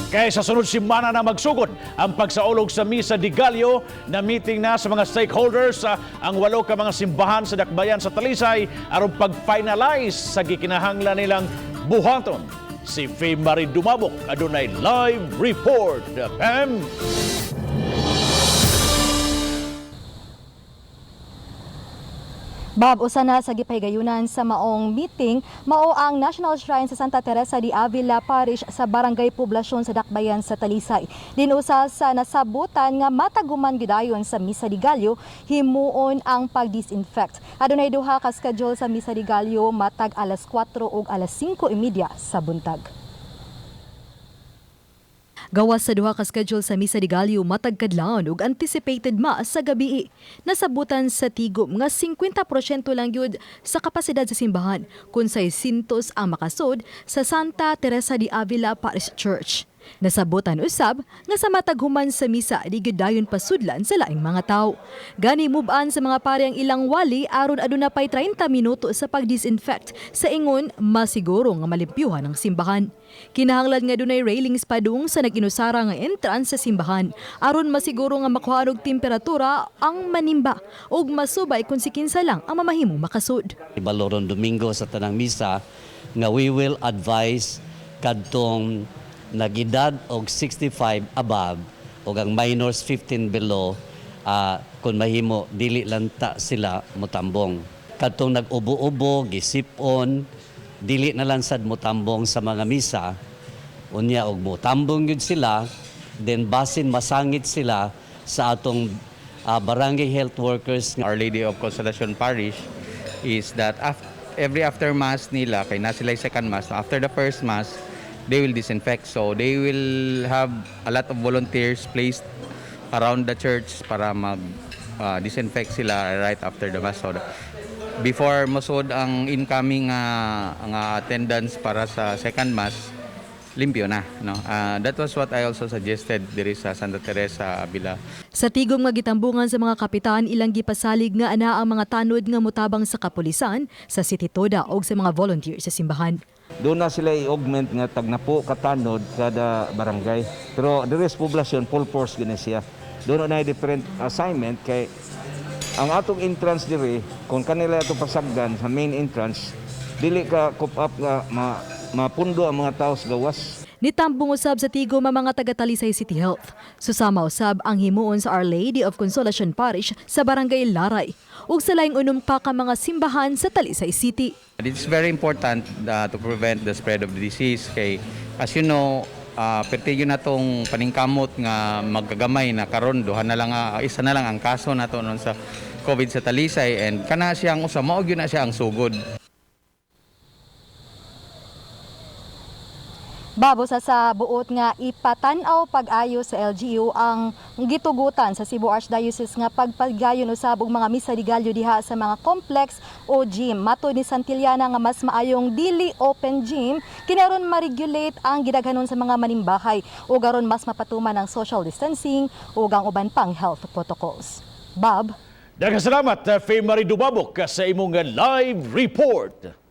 Kaya sa sunod simana na magsugod ang pagsaulog sa Misa de Gallo na meeting na sa mga stakeholders ang 8 ka mga simbahan sa dakbayan sa Talisay aron pag-finalize sa gikinahanglan nilang buhaton. Si Faye Marie Dumabok adunay live report. Pam. Bob, usa na sa gipahigayunan sa maong meeting, mao ang National Shrine sa Santa Teresa de Avila Parish sa Barangay Poblasyon sa Dakbayan sa Talisay. Dinusa sa nasabutan nga mataguman gidayon sa Misa de Gallo, himuon ang pag-disinfect. Adunay duha ka schedule sa Misa de Gallo matag alas 4 ug alas 5:30 sa buntag. Gawas sa duha ka schedule sa Misa de Gallo matag kadlawon ug anticipated sa gabii. Nasabutan sa tigom nga 50% lang gyud sa kapasidad sa simbahan kun 600 ang makasod sa Santa Teresa de Avila Parish Church. Nasabutan usab nga sa matag human sa misa di gyud dayon pasudlan sa laing mga tawo. Gani mubaan sa mga pare ang ilang wali aron aduna pay 30 minuto sa pag-disinfect sa ingon masiguro nga malimpyuhan ang simbahan. Kinahanglan nga dunay railings padung sa nag-inusara nga entrance sa simbahan aron masiguro nga makuha og temperatura ang manimba ug masubay kung si kinsa lang ang mamahimong makasud. Baloron Domingo sa tanang misa nga we will advise kadtong nag-edad og 65 above o ang minors 15 below kung mahimo dili lang ta sila motambong. Kadtong nag-ubo-ubo, gisipon, dili na lang sad motambong sa mga misa. Unya og motambong yun sila, then basin masangit sila sa atong barangay health workers. Our Lady of Consolacion Parish is that every after mass nila, kay na sila second mass, after the first mass, they will disinfect. So they will have a lot of volunteers placed around the church para mag-disinfect sila right after the mass. So before mosod ang incoming attendance para sa second mass, limpyo na. No? That was what I also suggested diri sa Santa Teresa Avila. Sa tigom nga gitambungan sa mga kapitan, ilang gipasalig nga ana ang mga tanod nga mutabang sa kapulisan, sa City Toda o sa mga volunteer sa simbahan. Doon na sila i-augment nga tag na po katanod kada barangay. Pero the rest poblasyon, full force gina siya. Doon na different assignment kay ang atong entrance dire, kung kanila itong pasagdan sa main entrance, dili ka coop up nga mapundo ang mga tao sa gawas. Nitambong usab sa tigom ang mga taga-Talisay City Health. Susama usab ang himuon sa Our Lady of Consolacion Parish sa Barangay Laray ug sa laing unom pa ka mga simbahan sa Talisay City. It's very important to prevent the spread of the disease. Kay, as you know, pertigyo na itong paningkamot nga magkagamay na karon isa na lang ang kaso nato nun sa COVID sa Talisay, and kana siyang maog yun na siya ang sugod. Babo sa buot nga ipatan-aw pag-ayo sa LGU ang gitugutan sa Cebu Archdiocese nga pagpagayon usab og mga misa de Gallo diha sa mga complex o gym. Matud ni Santillana nga mas maayong dili open gym kinaron ma-regulate ang gidaghanon sa mga manimbahay ug aron mas mapatuman ang social distancing ug ang uban pang health protocols. Bob, Daghang salamat Faye Marie Dumabok sa imong live report.